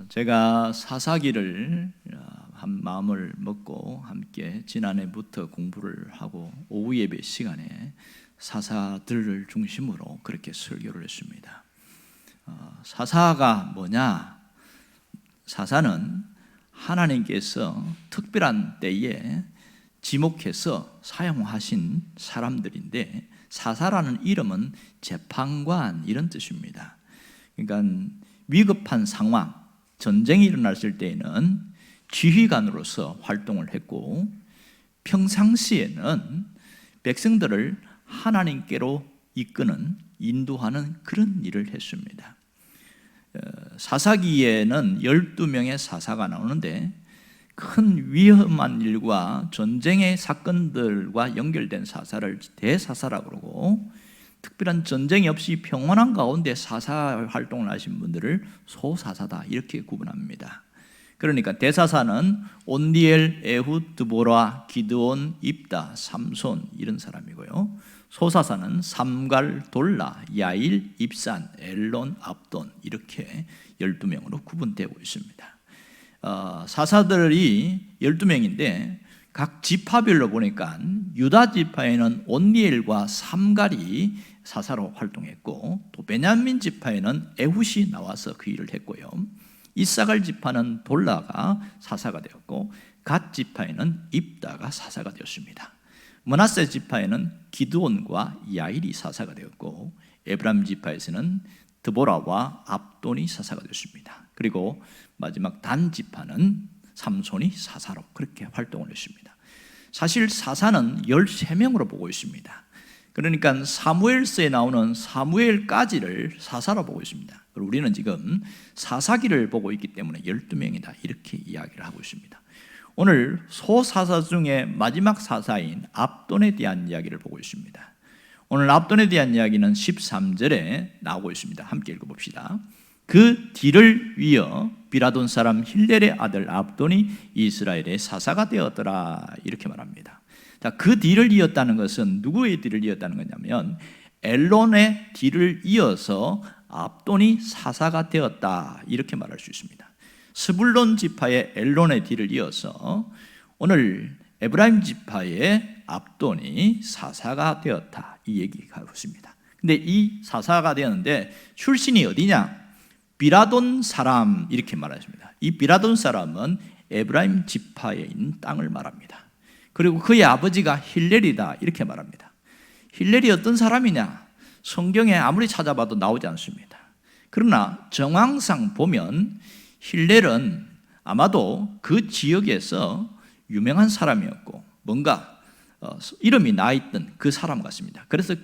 제가 사사기를 한 마음을 먹고 함께 지난해부터 공부를 하고 오후 예배 시간에 사사들을 중심으로 그렇게 설교를 했습니다. 사사가 뭐냐? 사사는 하나님께서 특별한 때에 지목해서 사용하신 사람들인데, 사사라는 이름은 재판관 이런 뜻입니다. 그러니까 위급한 상황, 전쟁이 일어났을 때에는 지휘관으로서 활동을 했고, 평상시에는 백성들을 하나님께로 이끄는, 인도하는 그런 일을 했습니다. 사사기에는 12명의 사사가 나오는데, 큰 위험한 일과 전쟁의 사건들과 연결된 사사를 대사사라고 그러고, 특별한 전쟁이 없이 평온한 가운데 사사 활동을 하신 분들을 소사사다 이렇게 구분합니다. 그러니까 대사사는 온니엘, 에훗, 드보라, 기드온, 입다, 삼손 이런 사람이고요. 소사사는 삼갈, 돌라, 야일, 입산, 엘론, 압돈 이렇게 12명으로 구분되고 있습니다. 사사들이 12명인데 각 지파별로 보니까 유다 지파에는 온니엘과 삼갈이 사사로 활동했고, 또 베냐민 지파에는 에훗이 나와서 그 일을 했고요. 이사갈 지파는 돌라가 사사가 되었고, 갓 지파에는 입다가 사사가 되었습니다. 므낫세 지파에는 기드온과 야일이 사사가 되었고, 에브라임 지파에서는 드보라와 압돈이 사사가 되었습니다. 그리고 마지막 단 지파는 삼손이 사사로 그렇게 활동을 했습니다. 사실 사사는 13명으로 보고 있습니다. 그러니까 사무엘서에 나오는 사무엘까지를 사사로 보고 있습니다. 그리고 우리는 지금 사사기를 보고 있기 때문에 12명이다 이렇게 이야기를 하고 있습니다. 오늘 소사사 중에 마지막 사사인 압돈에 대한 이야기를 보고 있습니다. 오늘 압돈에 대한 이야기는 13절에 나오고 있습니다. 함께 읽어봅시다. 그 뒤를 이어 비라돈 사람 힐렐의 아들 압돈이 이스라엘의 사사가 되었더라 이렇게 말합니다. 자, 그 뒤를 이었다는 것은 누구의 뒤를 이었다는 거냐면 엘론의 뒤를 이어서 압돈이 사사가 되었다 이렇게 말할 수 있습니다. 스불론 지파의 엘론의 뒤를 이어서 오늘 에브라임 지파의 압돈이 사사가 되었다 이 얘기가 있습니다. 근데 이 사사가 되었는데 출신이 어디냐? 비라돈 사람 이렇게 말하십니다. 이 비라돈 사람은 에브라임 지파에 있는 땅을 말합니다. 그리고 그의 아버지가 힐렐이다 이렇게 말합니다. 힐렐이 어떤 사람이냐? 성경에 아무리 찾아봐도 나오지 않습니다. 그러나 정황상 보면 힐렐은 아마도 그 지역에서 유명한 사람이었고 뭔가 이름이 나있던 그 사람 같습니다. 그래서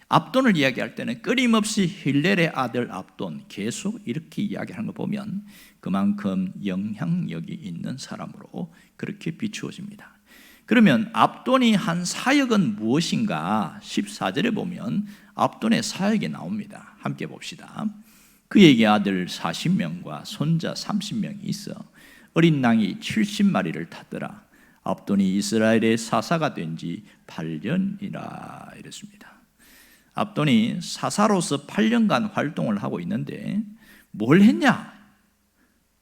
압돈을 이야기할 때는 끊임없이 힐렐의 아들 압돈 계속 이렇게 이야기하는 거 보면 그만큼 영향력이 있는 사람으로 그렇게 비추어집니다. 그러면 압돈이 한 사역은 무엇인가? 14절에 보면 압돈의 사역이 나옵니다. 함께 봅시다. 그에게 아들 40명과 손자 30명이 있어 어린 낭이 70마리를 탔더라. 압돈이 이스라엘의 사사가 된 지 8년이라 이랬습니다. 압돈이 사사로서 8년간 활동을 하고 있는데 뭘 했냐?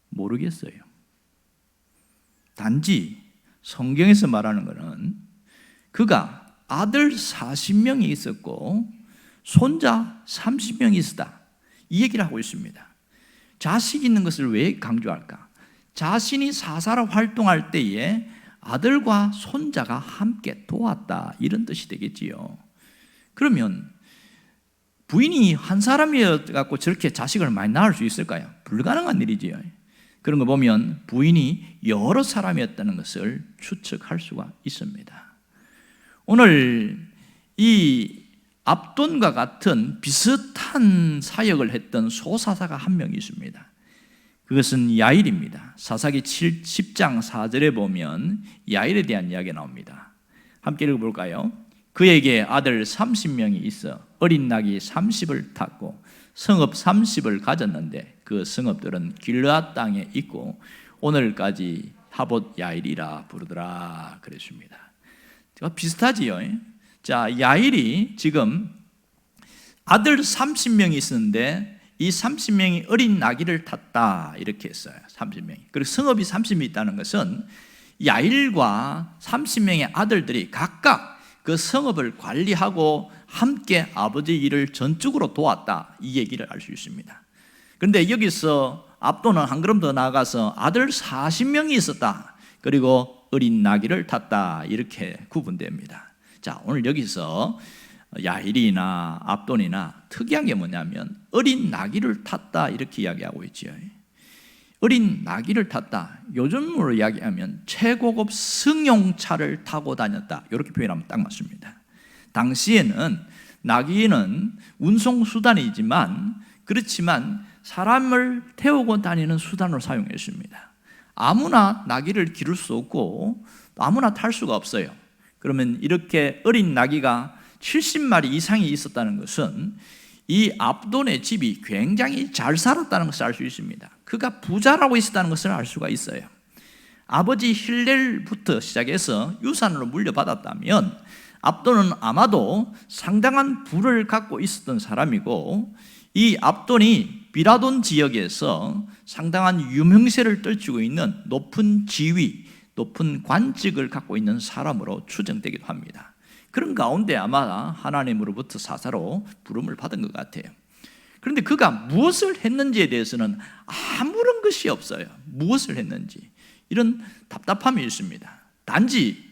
모르겠어요. 단지 성경에서 말하는 것은 그가 아들 40명이 있었고 손자 30명이 있었다 이 얘기를 하고 있습니다. 자식 있는 것을 왜 강조할까? 자신이 사사로 활동할 때에 아들과 손자가 함께 도왔다 이런 뜻이 되겠지요. 그러면 부인이 한 사람이어서 저렇게 자식을 많이 낳을 수 있을까요? 불가능한 일이지요. 그런 거 보면 부인이 여러 사람이었다는 것을 추측할 수가 있습니다. 오늘 이 압돈과 같은 비슷한 사역을 했던 소사사가 한 명 있습니다. 그것은 야일입니다. 사사기 10장 4절에 보면 야일에 대한 이야기가 나옵니다. 함께 읽어볼까요? 그에게 아들 30명이 있어 어린 낙이 30을 탔고 성읍 30을 가졌는데 그 성읍들은 길르앗 땅에 있고 오늘까지 하봇 야일이라 부르더라 그랬습니다. 비슷하지요. 자, 야일이 지금 아들 30명이 있었는데 이 30명이 어린 나귀를 탔다 이렇게 했어요. 30명이. 그리고 성읍이 30이 있다는 것은 야일과 30명의 아들들이 각각 그 성읍을 관리하고 함께 아버지 일을 전적으로 도왔다, 이 얘기를 알 수 있습니다. 그런데 여기서 압도는 한 걸음 더 나아가서 아들 40명이 있었다, 그리고 어린 나귀를 탔다, 이렇게 구분됩니다. 자, 오늘 여기서 야일이나 압돈이나 특이한 게 뭐냐면 어린 나귀를 탔다 이렇게 이야기하고 있지요. 어린 나귀를 탔다, 요즘으로 이야기하면 최고급 승용차를 타고 다녔다, 이렇게 표현하면 딱 맞습니다. 당시에는 나귀는 운송수단이지만 그렇지만 사람을 태우고 다니는 수단으로 사용했습니다. 아무나 나귀를 기를 수 없고 아무나 탈 수가 없어요. 그러면 이렇게 어린 나귀가 70마리 이상이 있었다는 것은 이 압돈의 집이 굉장히 잘 살았다는 것을 알 수 있습니다. 그가 부자라고 있었다는 것을 알 수가 있어요. 아버지 힐렐부터 시작해서 유산으로 물려받았다면 압돈은 아마도 상당한 부를 갖고 있었던 사람이고, 이 압돈이 비라돈 지역에서 상당한 유명세를 떨치고 있는 높은 지위, 높은 관직을 갖고 있는 사람으로 추정되기도 합니다. 그런 가운데 아마 하나님으로부터 사사로 부름을 받은 것 같아요. 그런데 그가 무엇을 했는지에 대해서는 아무런 것이 없어요. 무엇을 했는지 이런 답답함이 있습니다. 단지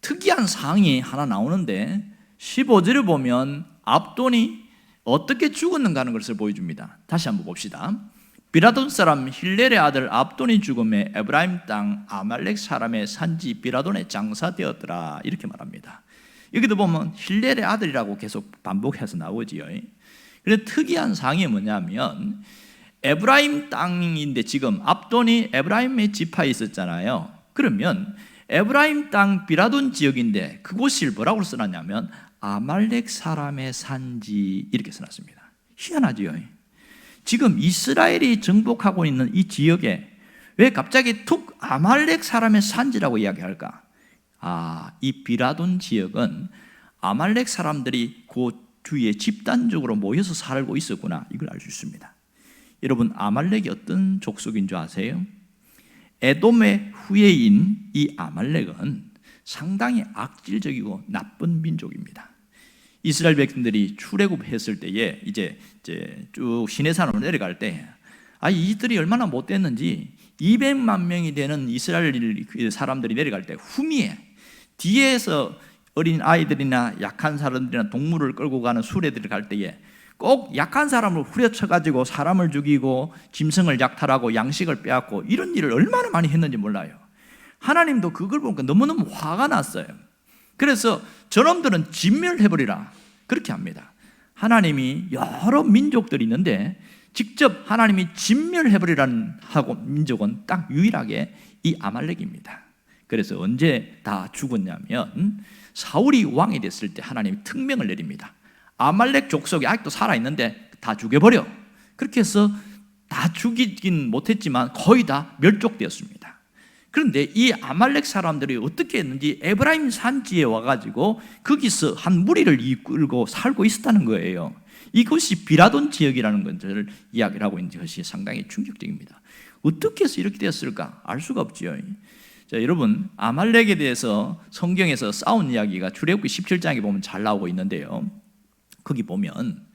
특이한 사항이 하나 나오는데 15절을 보면 압돈이 어떻게 죽었는가 하는 것을 보여줍니다. 다시 한번 봅시다. 비라돈 사람 힐렐의 아들 압돈이 죽음에 에브라임 땅 아말렉 사람의 산지 비라돈에 장사되었더라, 이렇게 말합니다. 여기도 보면 힐렐의 아들이라고 계속 반복해서 나오지요. 그런데 특이한 사항이 뭐냐면 에브라임 땅인데 지금 압돈이 에브라임의 지파에 있었잖아요. 그러면 에브라임 땅 비라돈 지역인데 그곳을 뭐라고 써놨냐면 아말렉 사람의 산지, 이렇게 써놨습니다. 희한하지요. 지금 이스라엘이 정복하고 있는 이 지역에 왜 갑자기 툭 아말렉 사람의 산지라고 이야기할까? 이 비라돈 지역은 아말렉 사람들이 그 주위에 집단적으로 모여서 살고 있었구나, 이걸 알 수 있습니다. 여러분, 아말렉이 어떤 족속인 줄 아세요? 에돔의 후예인 이 아말렉은 상당히 악질적이고 나쁜 민족입니다. 이스라엘 백성들이 출애굽했을 때에 이제 쭉 시내산으로 내려갈 때 이들이 얼마나 못됐는지 200만 명이 되는 이스라엘 사람들이 내려갈 때 후미에 뒤에서 어린 아이들이나 약한 사람들이나 동물을 끌고 가는 수레들이 갈 때에 꼭 약한 사람을 후려쳐가지고 사람을 죽이고 짐승을 약탈하고 양식을 빼앗고 이런 일을 얼마나 많이 했는지 몰라요. 하나님도 그걸 보니까 너무너무 화가 났어요. 그래서 저놈들은 진멸해버리라, 그렇게 합니다. 하나님이 여러 민족들이 있는데 직접 하나님이 진멸해버리라는 하고 민족은 딱 유일하게 이 아말렉입니다. 그래서 언제 다 죽었냐면 사울이 왕이 됐을 때 하나님이 특명을 내립니다. 아말렉 족속이 아직도 살아있는데 다 죽여버려. 그렇게 해서 다 죽이긴 못했지만 거의 다 멸족되었습니다. 그런데 이 아말렉 사람들이 어떻게 했는지 에브라임 산지에 와가지고 거기서 한 무리를 이끌고 살고 있었다는 거예요. 이것이 비라돈 지역이라는 것을 이야기를 하고 있는 것이 상당히 충격적입니다. 어떻게 해서 이렇게 되었을까? 알 수가 없지요. 자, 여러분, 아말렉에 대해서 성경에서 싸운 이야기가 출애굽기 17장에 보면 잘 나오고 있는데요. 거기 보면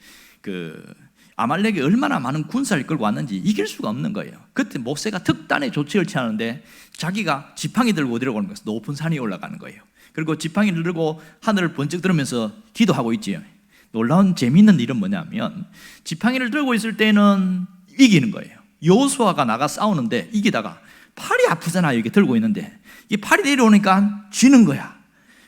아말렉이 얼마나 많은 군사를 끌고 왔는지 이길 수가 없는 거예요. 그때 모세가 특단의 조치를 취하는데 자기가 지팡이 들고 내려오는 것은 높은 산에 올라가는 거예요. 그리고 지팡이를 들고 하늘을 번쩍 들으면서 기도하고 있지요. 놀라운 재미있는 일은 뭐냐면 지팡이를 들고 있을 때는 이기는 거예요. 여호수아가 나가 싸우는데 이기다가 팔이 아프잖아요. 이게 들고 있는데 이 팔이 내려오니까 쥐는 거야.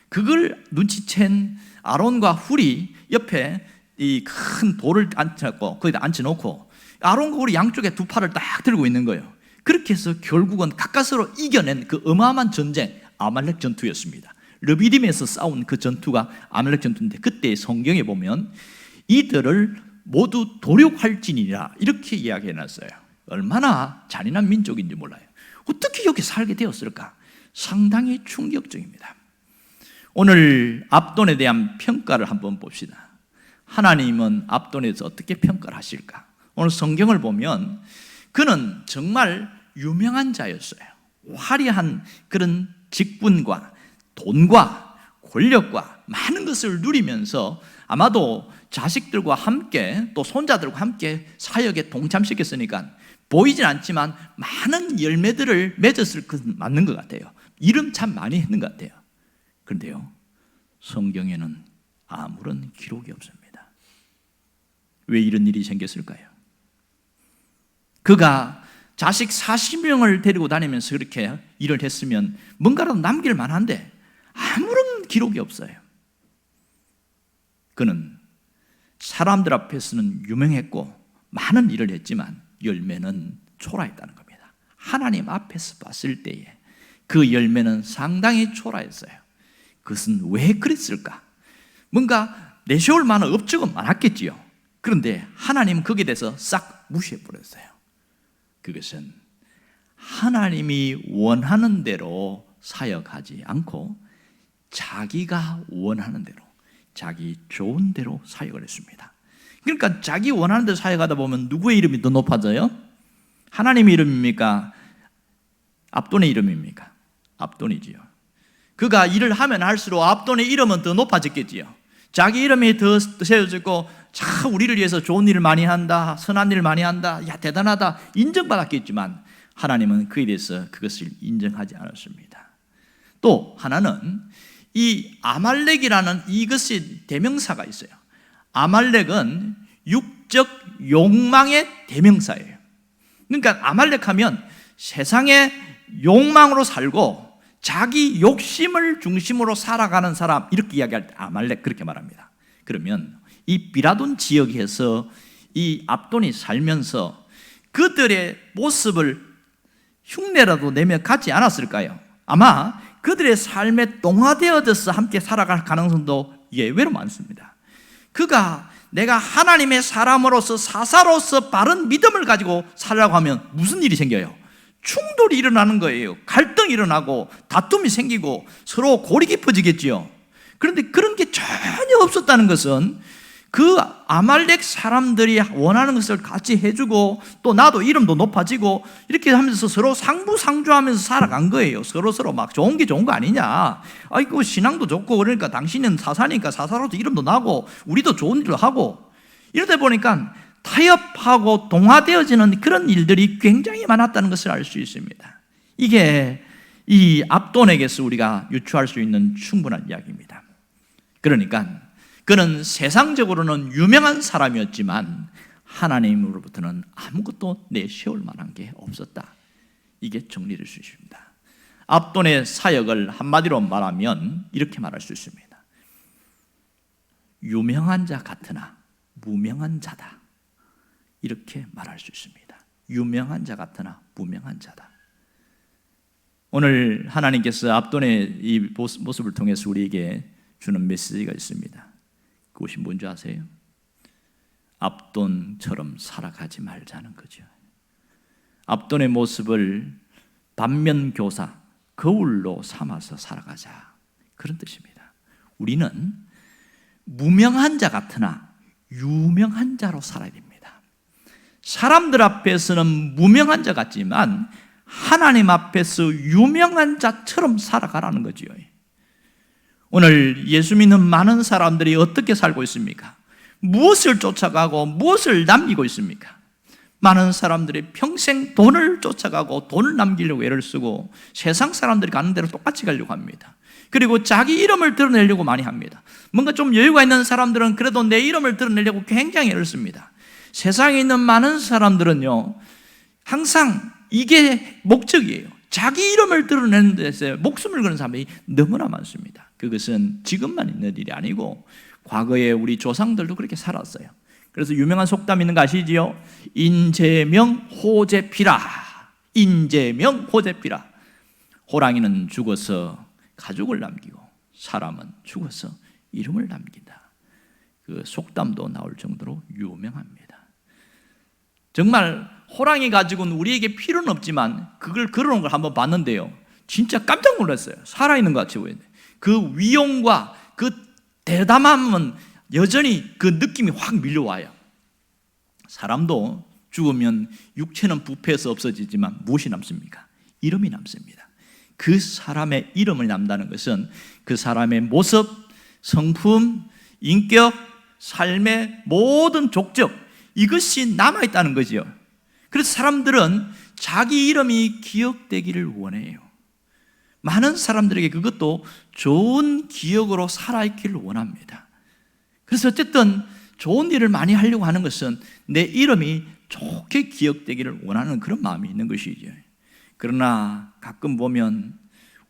그걸 눈치챈 아론과 훌이 옆에 이 큰 돌을 앉혀놓고 거기다 앉혀놓고 아론과 훌이 양쪽에 두 팔을 딱 들고 있는 거예요. 그렇게 해서 결국은 가까스로 이겨낸 그 어마어마한 전쟁, 아말렉 전투였습니다. 르비딤에서 싸운 그 전투가 아말렉 전투인데, 그때 성경에 보면 이들을 모두 도륙할지니라 이렇게 이야기해놨어요. 얼마나 잔인한 민족인지 몰라요. 어떻게 여기 살게 되었을까? 상당히 충격적입니다. 오늘 압돈에 대한 평가를 한번 봅시다. 하나님은 압돈에서 어떻게 평가를 하실까? 오늘 성경을 보면 그는 정말 유명한 자였어요. 화려한 그런 직분과 돈과 권력과 많은 것을 누리면서 아마도 자식들과 함께 또 손자들과 함께 사역에 동참시켰으니까 보이진 않지만 많은 열매들을 맺었을 것 맞는 것 같아요. 일은 참 많이 했는 것 같아요. 그런데요, 성경에는 아무런 기록이 없습니다. 왜 이런 일이 생겼을까요? 그가 자식 40명을 데리고 다니면서 그렇게 일을 했으면 뭔가라도 남길 만한데 아무런 기록이 없어요. 그는 사람들 앞에서는 유명했고 많은 일을 했지만 열매는 초라했다는 겁니다. 하나님 앞에서 봤을 때에 그 열매는 상당히 초라했어요. 그것은 왜 그랬을까? 뭔가 내세울 만한 업적은 많았겠지요. 그런데 하나님은 거기에 대해서 싹 무시해버렸어요. 그것은 하나님이 원하는 대로 사역하지 않고 자기가 원하는 대로, 자기 좋은 대로 사역을 했습니다. 그러니까 자기 원하는 대로 사역하다 보면 누구의 이름이 더 높아져요? 하나님의 이름입니까? 압돈의 이름입니까? 압돈이지요. 그가 일을 하면 할수록 압돈의 이름은 더 높아졌겠지요. 자기 이름이 더 세워졌고, 참 우리를 위해서 좋은 일을 많이 한다, 선한 일을 많이 한다, 야 대단하다 인정받았겠지만 하나님은 그에 대해서 그것을 인정하지 않았습니다. 또 하나는 이 아말렉이라는 이것이 대명사가 있어요. 아말렉은 육적 욕망의 대명사예요. 그러니까 아말렉 하면 세상의 욕망으로 살고 자기 욕심을 중심으로 살아가는 사람, 이렇게 이야기할 때 아말렉 그렇게 말합니다. 그러면 이 비라돈 지역에서 이 압돈이 살면서 그들의 모습을 흉내라도 내며 갖지 않았을까요? 아마 그들의 삶에 동화되어져서 함께 살아갈 가능성도 예외로 많습니다. 그가 내가 하나님의 사람으로서 사사로서 바른 믿음을 가지고 살라고 하면 무슨 일이 생겨요? 충돌이 일어나는 거예요. 갈등이 일어나고 다툼이 생기고 서로 골이 깊어지겠지요. 그런데 그런 게 전혀 없었다는 것은 그 아말렉 사람들이 원하는 것을 같이 해주고 또 나도 이름도 높아지고 이렇게 하면서 서로 상부상조하면서 살아간 거예요. 서로 막 좋은 게 좋은 거 아니냐, 아이고 신앙도 좋고 그러니까 당신은 사사니까 사사로도 이름도 나고 우리도 좋은 일을 하고, 이러다 보니까 타협하고 동화되어지는 그런 일들이 굉장히 많았다는 것을 알 수 있습니다. 이게 이 압돈에게서 우리가 유추할 수 있는 충분한 이야기입니다. 그러니까 그는 세상적으로는 유명한 사람이었지만 하나님으로부터는 아무것도 내세울 만한 게 없었다. 이게 정리될 수 있습니다. 압돈의 사역을 한마디로 말하면 이렇게 말할 수 있습니다. 유명한 자 같으나 무명한 자다. 이렇게 말할 수 있습니다. 유명한 자 같으나 무명한 자다. 오늘 하나님께서 압돈의 이 모습을 통해서 우리에게 주는 메시지가 있습니다. 그것이 뭔지 아세요? 압돈처럼 살아가지 말자는 거죠. 압돈의 모습을 반면교사, 거울로 삼아서 살아가자, 그런 뜻입니다. 우리는 무명한 자 같으나 유명한 자로 살아야 됩니다. 사람들 앞에서는 무명한 자 같지만 하나님 앞에서 유명한 자처럼 살아가라는 거지요. 오늘 예수 믿는 많은 사람들이 어떻게 살고 있습니까? 무엇을 쫓아가고 무엇을 남기고 있습니까? 많은 사람들이 평생 돈을 쫓아가고 돈을 남기려고 애를 쓰고 세상 사람들이 가는 대로 똑같이 가려고 합니다. 그리고 자기 이름을 드러내려고 많이 합니다. 뭔가 좀 여유가 있는 사람들은 그래도 내 이름을 드러내려고 굉장히 애를 씁니다. 세상에 있는 많은 사람들은요, 항상 이게 목적이에요. 자기 이름을 드러내는 데서 목숨을 거는 사람이 너무나 많습니다. 그것은 지금만 있는 일이 아니고 과거에 우리 조상들도 그렇게 살았어요. 그래서 유명한 속담 있는 거 아시지요? 인재명 호재피라. 인재명 호재피라. 호랑이는 죽어서 가죽을 남기고 사람은 죽어서 이름을 남긴다. 그 속담도 나올 정도로 유명합니다. 정말 호랑이 가지고는 우리에게 필요는 없지만 그걸 걸어놓은 걸 한번 봤는데요, 진짜 깜짝 놀랐어요. 살아있는 것 같이 보이는데 그 위용과 그 대담함은 여전히 그 느낌이 확 밀려와요. 사람도 죽으면 육체는 부패해서 없어지지만 무엇이 남습니까? 이름이 남습니다. 그 사람의 이름을 남다는 것은 그 사람의 모습, 성품, 인격, 삶의 모든 족적, 이것이 남아있다는 거죠. 그래서 사람들은 자기 이름이 기억되기를 원해요. 많은 사람들에게 그것도 좋은 기억으로 살아있기를 원합니다. 그래서 어쨌든 좋은 일을 많이 하려고 하는 것은 내 이름이 좋게 기억되기를 원하는 그런 마음이 있는 것이죠. 그러나 가끔 보면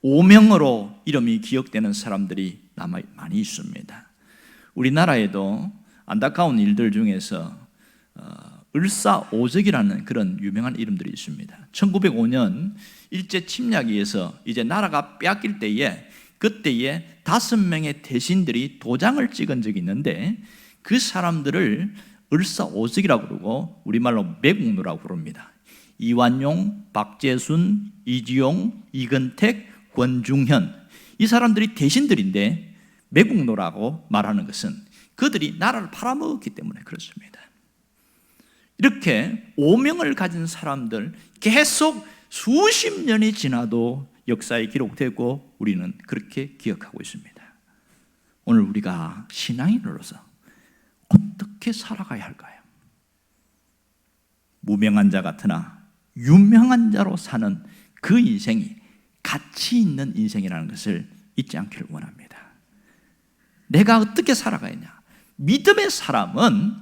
오명으로 이름이 기억되는 사람들이 많이 있습니다. 우리나라에도 안타까운 일들 중에서 을사오적이라는 그런 유명한 이름들이 있습니다. 1905년 일제 침략에 의해서 이제 나라가 빼앗길 때에 그때에 5명의 대신들이 도장을 찍은 적이 있는데 그 사람들을 을사오적이라고 부르고 우리말로 매국노라고 부릅니다. 이완용, 박재순, 이지용, 이근택, 권중현, 이 사람들이 대신들인데 매국노라고 말하는 것은 그들이 나라를 팔아먹었기 때문에 그렇습니다. 이렇게 오명을 가진 사람들 계속 수십 년이 지나도 역사에 기록되고 우리는 그렇게 기억하고 있습니다. 오늘 우리가 신앙인으로서 어떻게 살아가야 할까요? 무명한 자 같으나 유명한 자로 사는 그 인생이 가치 있는 인생이라는 것을 잊지 않기를 원합니다. 내가 어떻게 살아가야 하냐? 믿음의 사람은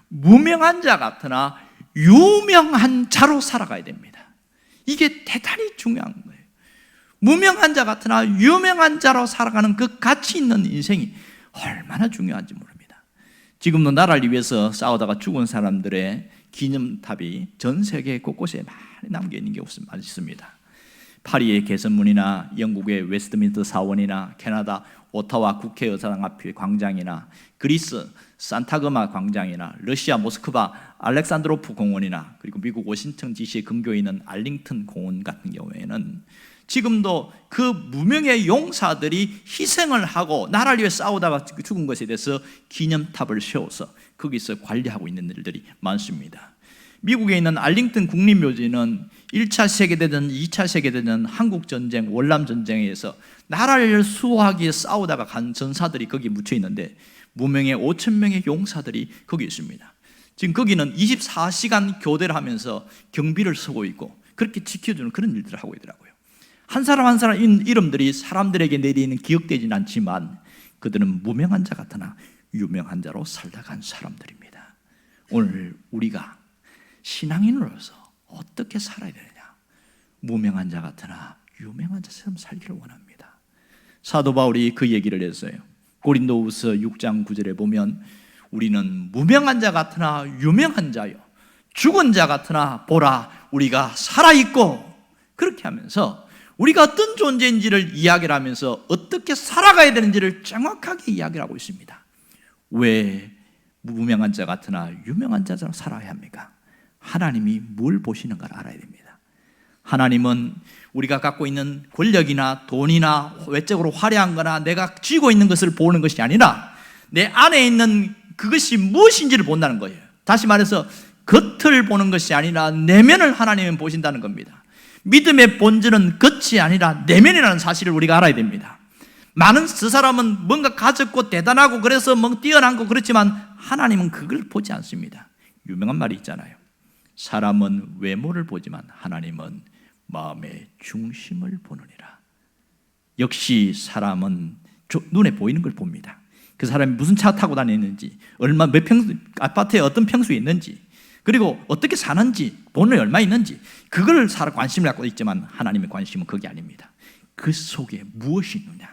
무명한 자 같으나 유명한 자로 살아가야 됩니다. 이게 대단히 중요한 거예요. 무명한 자 같으나 유명한 자로 살아가는 그 가치 있는 인생이 얼마나 중요한지 모릅니다. 지금도 나라를 위해서 싸우다가 죽은 사람들의 기념탑이 전 세계 곳곳에 많이 남겨 있는 게 있습니다. 파리의 개선문이나 영국의 웨스트민스터 사원이나 캐나다 오타와 국회의사당 앞의 광장이나 그리스 산타그마 광장이나 러시아 모스크바 알렉산드로프 공원이나 그리고 미국 워싱턴 DC에 근교에 있는 알링턴 공원 같은 경우에는 지금도 그 무명의 용사들이 희생을 하고 나라를 위해 싸우다가 죽은 것에 대해서 기념탑을 세워서 거기서 관리하고 있는 일들이 많습니다. 미국에 있는 알링턴 국립묘지는 1차 세계대전, 2차 세계대전, 한국전쟁, 월남전쟁에서 나라를 수호하기 위해 싸우다가 간 전사들이 거기 묻혀 있는데 무명의 5,000명의 용사들이 거기 있습니다. 지금 거기는 24시간 교대를 하면서 경비를 서고 있고 그렇게 지켜주는 그런 일들을 하고 있더라고요. 한 사람 한 사람 이름들이 사람들에게 내리는 기억되지는 않지만 그들은 무명한 자 같으나 유명한 자로 살다 간 사람들입니다. 오늘 우리가 신앙인으로서 어떻게 살아야 되느냐? 무명한 자 같으나 유명한 자처럼 살기를 원합니다. 사도 바울이 그 얘기를 했어요. 고린도후서 6장 9절에 보면 우리는 무명한 자 같으나 유명한 자요 죽은 자 같으나 보라 우리가 살아있고, 그렇게 하면서 우리가 어떤 존재인지를 이야기를 하면서 어떻게 살아가야 되는지를 정확하게 이야기를 하고 있습니다. 왜 무명한 자 같으나 유명한 자처럼 살아야 합니까? 하나님이 뭘 보시는가를 알아야 됩니다. 하나님은 우리가 갖고 있는 권력이나 돈이나 외적으로 화려한 거나 내가 쥐고 있는 것을 보는 것이 아니라 내 안에 있는 그것이 무엇인지를 본다는 거예요. 다시 말해서 겉을 보는 것이 아니라 내면을 하나님은 보신다는 겁니다. 믿음의 본질은 겉이 아니라 내면이라는 사실을 우리가 알아야 됩니다. 많은 그 사람은 뭔가 가졌고 대단하고 그래서 뭐 뛰어난고 그렇지만 하나님은 그걸 보지 않습니다. 유명한 말이 있잖아요. 사람은 외모를 보지만 하나님은 마음의 중심을 보느니라. 역시 사람은 눈에 보이는 걸 봅니다. 그 사람이 무슨 차 타고 다니는지, 몇 평수, 아파트에 어떤 평수에 있는지, 그리고 어떻게 사는지, 돈이 얼마 있는지, 그걸 관심을 갖고 있지만 하나님의 관심은 그게 아닙니다. 그 속에 무엇이 있느냐,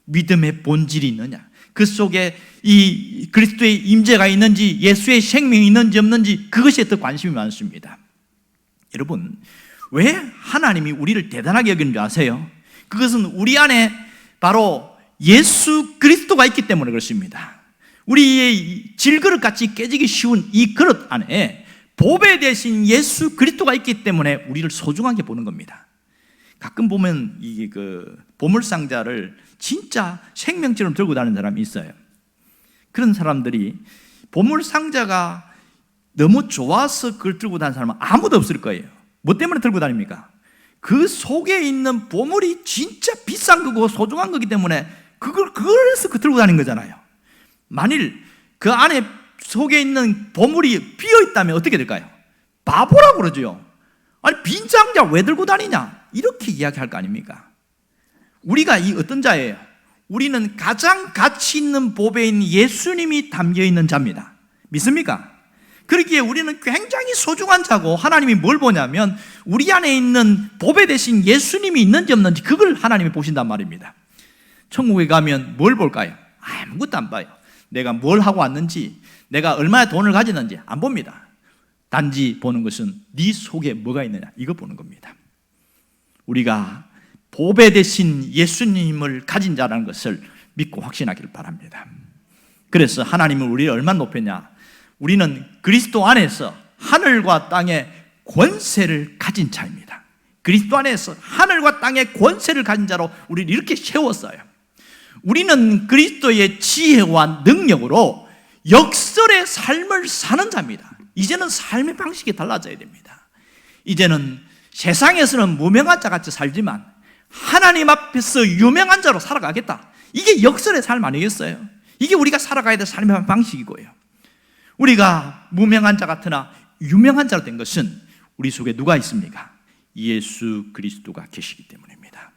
믿음의 본질이 있느냐, 그 속에 이 그리스도의 임재가 있는지, 예수의 생명이 있는지 없는지, 그것에 더 관심이 많습니다. 여러분, 왜 하나님이 우리를 대단하게 여기는 줄 아세요? 그것은 우리 안에 바로 예수 그리스도가 있기 때문에 그렇습니다. 우리의 질그릇같이 깨지기 쉬운 이 그릇 안에 보배 대신 예수 그리스도가 있기 때문에 우리를 소중하게 보는 겁니다. 가끔 보면 이 보물상자를 진짜 생명처럼 들고 다니는 사람이 있어요. 그런 사람들이 보물상자가 너무 좋아서 그걸 들고 다니는 사람은 아무도 없을 거예요. 뭐 때문에 들고 다닙니까? 그 속에 있는 보물이 진짜 비싼 거고 소중한 거기 때문에 그래서 그 들고 다니는 거잖아요. 만일 그 안에 속에 있는 보물이 비어 있다면 어떻게 될까요? 바보라고 그러죠. 아니 빈 상자 왜 들고 다니냐? 이렇게 이야기할 거 아닙니까? 우리가 이 어떤 자예요? 우리는 가장 가치 있는 보배인 예수님이 담겨 있는 자입니다. 믿습니까? 그러기에 우리는 굉장히 소중한 자고, 하나님이 뭘 보냐면 우리 안에 있는 보배 대신 예수님이 있는지 없는지 그걸 하나님이 보신단 말입니다. 천국에 가면 뭘 볼까요? 아무것도 안 봐요. 내가 뭘 하고 왔는지, 내가 얼마나 돈을 가졌는지 안 봅니다. 단지 보는 것은 네 속에 뭐가 있느냐, 이거 보는 겁니다. 우리가 보배 대신 예수님을 가진 자라는 것을 믿고 확신하기를 바랍니다. 그래서 하나님은 우리를 얼마나 높였냐? 우리는 그리스도 안에서 하늘과 땅의 권세를 가진 자입니다. 그리스도 안에서 하늘과 땅의 권세를 가진 자로 우리를 이렇게 세웠어요. 우리는 그리스도의 지혜와 능력으로 역설의 삶을 사는 자입니다. 이제는 삶의 방식이 달라져야 됩니다. 이제는 세상에서는 무명한 자 같이 살지만 하나님 앞에서 유명한 자로 살아가겠다. 이게 역설의 삶 아니겠어요? 이게 우리가 살아가야 될 삶의 방식이고요. 우리가 무명한 자 같으나 유명한 자로 된 것은 우리 속에 누가 있습니까? 예수 그리스도가 계시기 때문입니다.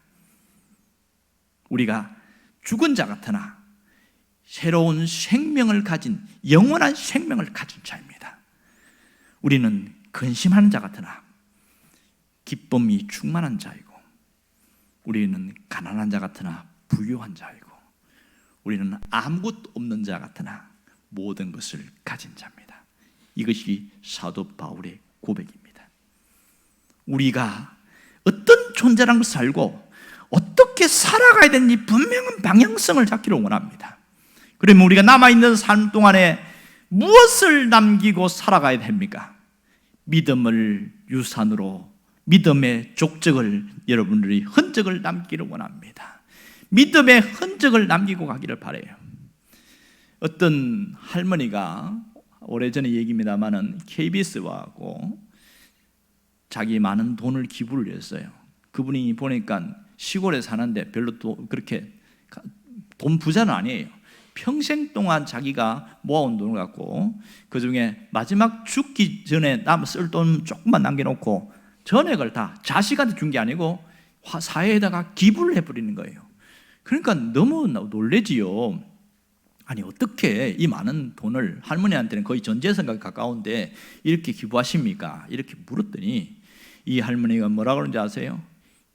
우리가 죽은 자 같으나 새로운 생명을 가진, 영원한 생명을 가진 자입니다. 우리는 근심하는 자 같으나 기쁨이 충만한 자이고, 우리는 가난한 자 같으나 부유한 자이고, 우리는 아무것도 없는 자 같으나 모든 것을 가진 자입니다. 이것이 사도 바울의 고백입니다. 우리가 어떤 존재라는 것을 알고 어떻게 살아가야 되는지 분명한 방향성을 잡기를 원합니다. 그러면 우리가 남아있는 삶 동안에 무엇을 남기고 살아가야 됩니까? 믿음을 유산으로, 믿음의 족적을, 여러분들이 흔적을 남기를 원합니다. 믿음의 흔적을 남기고 가기를 바라요. 어떤 할머니가 오래전의 얘기입니다만은 KBS하고 자기 많은 돈을 기부를 했어요. 그분이 보니까 시골에 사는데 별로 그렇게 돈 부자는 아니에요. 평생 동안 자기가 모아온 돈을 갖고 그 중에 마지막 죽기 전에 쓸 돈 조금만 남겨놓고 전액을 다 자식한테 준 게 아니고 사회에다가 기부를 해버리는 거예요. 그러니까 너무 놀래지요. 아니 어떻게 이 많은 돈을, 할머니한테는 거의 전 재산과 가까운데 이렇게 기부하십니까? 이렇게 물었더니 이 할머니가 뭐라고 그러는지 아세요?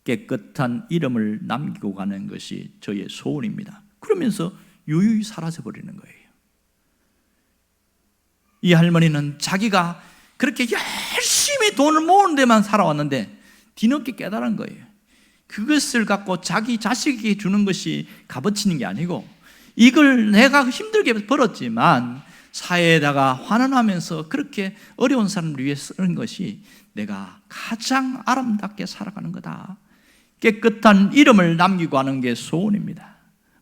깨끗한 이름을 남기고 가는 것이 저의 소원입니다. 그러면서 유유히 사라져버리는 거예요. 이 할머니는 자기가 그렇게 열심히 돈을 모으는 데만 살아왔는데 뒤늦게 깨달은 거예요. 그것을 갖고 자기 자식에게 주는 것이 값어치는 게 아니고, 이걸 내가 힘들게 벌었지만 사회에다가 환원하면서 그렇게 어려운 사람을 위해 쓰는 것이 내가 가장 아름답게 살아가는 거다. 깨끗한 이름을 남기고 하는 게 소원입니다.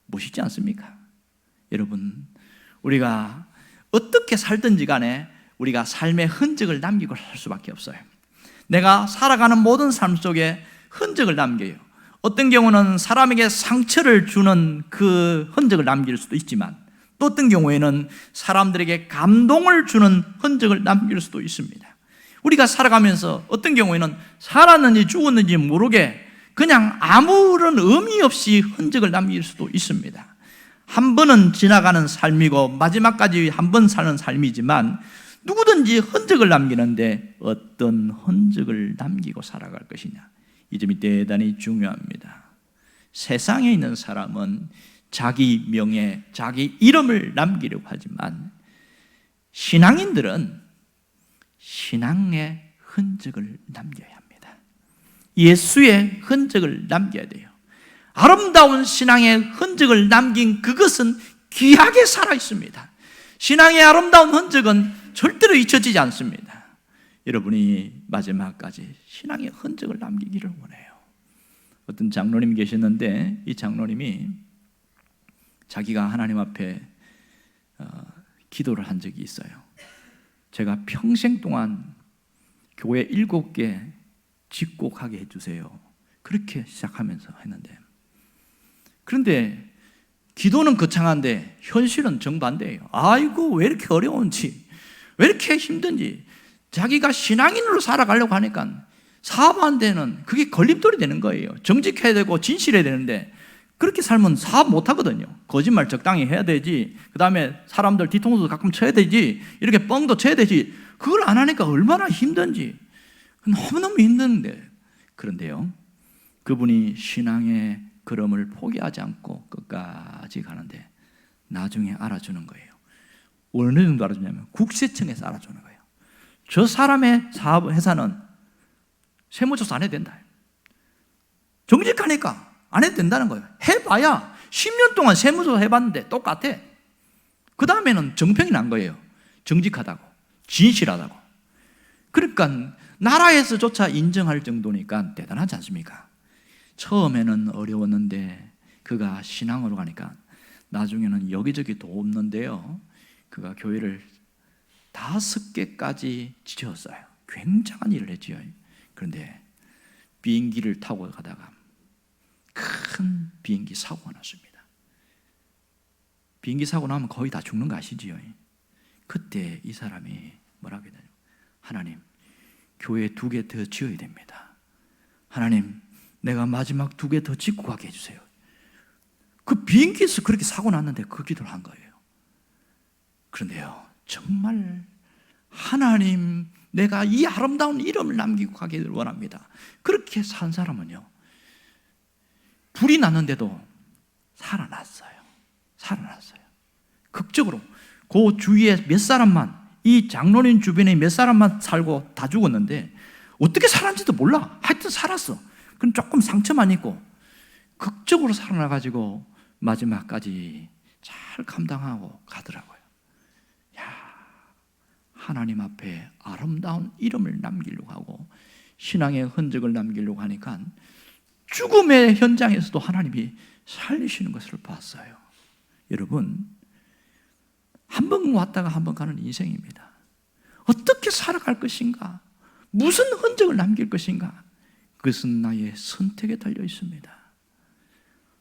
멋있지 않습니까? 여러분, 우리가 어떻게 살든지 간에 우리가 삶의 흔적을 남기고 살 수밖에 없어요. 내가 살아가는 모든 삶 속에 흔적을 남겨요. 어떤 경우는 사람에게 상처를 주는 그 흔적을 남길 수도 있지만, 또 어떤 경우에는 사람들에게 감동을 주는 흔적을 남길 수도 있습니다. 우리가 살아가면서 어떤 경우에는 살았는지 죽었는지 모르게 그냥 아무런 의미 없이 흔적을 남길 수도 있습니다. 한 번은 지나가는 삶이고 마지막까지 한 번 사는 삶이지만 누구든지 흔적을 남기는데 어떤 흔적을 남기고 살아갈 것이냐, 이 점이 대단히 중요합니다. 세상에 있는 사람은 자기 명예, 자기 이름을 남기려고 하지만 신앙인들은 신앙의 흔적을 남겨야 합니다. 예수의 흔적을 남겨야 돼요. 아름다운 신앙의 흔적을 남긴 그것은 귀하게 살아있습니다. 신앙의 아름다운 흔적은 절대로 잊혀지지 않습니다. 여러분이 마지막까지 신앙의 흔적을 남기기를 원해요. 어떤 장로님 계셨는데 이 장로님이 자기가 하나님 앞에 기도를 한 적이 있어요. 제가 평생 동안 교회 7개 짓고 가게 해주세요. 그렇게 시작하면서 했는데, 그런데 기도는 거창한데 현실은 정반대예요. 아이고 왜 이렇게 어려운지, 왜 이렇게 힘든지. 자기가 신앙인으로 살아가려고 하니까 사업하는 그게 걸림돌이 되는 거예요. 정직해야 되고 진실해야 되는데 그렇게 살면 사업 못 하거든요. 거짓말 적당히 해야 되지, 그 다음에 사람들 뒤통수 가끔 쳐야 되지, 이렇게 뻥도 쳐야 되지. 그걸 안 하니까 얼마나 힘든지. 너무너무 힘든데, 그런데요, 그분이 신앙의 걸음을 포기하지 않고 끝까지 가는데 나중에 알아주는 거예요. 어느 정도 알아주냐면 국세청에서 알아주는 거예요. 저 사람의 사업 회사는 세무조사 안 해도 된다. 정직하니까 안 해도 된다는 거예요. 해봐야 10년 동안 세무조사 해봤는데 똑같아. 그 다음에는 정평이 난 거예요. 정직하다고, 진실하다고. 그러니까 나라에서조차 인정할 정도니까 대단하지 않습니까? 처음에는 어려웠는데 그가 신앙으로 가니까 나중에는 여기저기 도 없는데요, 그가 교회를 5개까지 지었어요. 굉장한 일을 했지요. 그런데 비행기를 타고 가다가 큰 비행기 사고가 났습니다. 비행기 사고 나면 거의 다 죽는 거 아시지요? 그때 이 사람이 뭐라고 했냐면, 하나님, 교회 2개 더 지어야 됩니다. 하나님, 내가 마지막 2개 더 짓고 가게 해주세요. 그 비행기에서 그렇게 사고 났는데 그 기도를 한 거예요. 그런데요, 정말 하나님, 내가 이 아름다운 이름을 남기고 가기를 원합니다. 그렇게 산 사람은요, 불이 났는데도 살아났어요. 극적으로 그 주위에 몇 사람만, 이 장로님 주변에 몇 사람만 살고 다 죽었는데 어떻게 살았는지도 몰라. 하여튼 살았어. 그럼 조금 상처만 있고 극적으로 살아나가지고 마지막까지 잘 감당하고 가더라고요. 하나님 앞에 아름다운 이름을 남기려고 하고 신앙의 흔적을 남기려고 하니까 죽음의 현장에서도 하나님이 살리시는 것을 봤어요. 여러분, 한 번 왔다가 한 번 가는 인생입니다. 어떻게 살아갈 것인가? 무슨 흔적을 남길 것인가? 그것은 나의 선택에 달려 있습니다.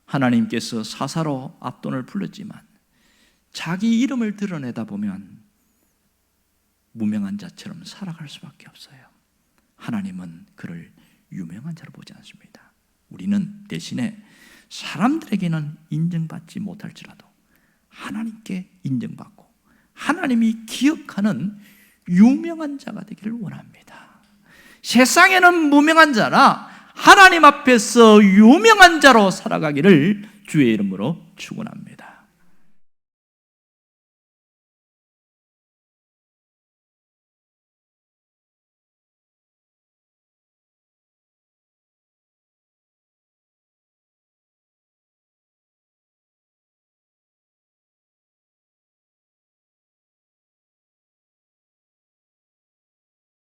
하나님께서 사사로 압돈을 불렀지만 자기 이름을 드러내다 보면 무명한 자처럼 살아갈 수밖에 없어요. 하나님은 그를 유명한 자로 보지 않습니다. 우리는 대신에 사람들에게는 인정받지 못할지라도 하나님께 인정받고 하나님이 기억하는 유명한 자가 되기를 원합니다. 세상에는 무명한 자라 하나님 앞에서 유명한 자로 살아가기를 주의 이름으로 축원합니다.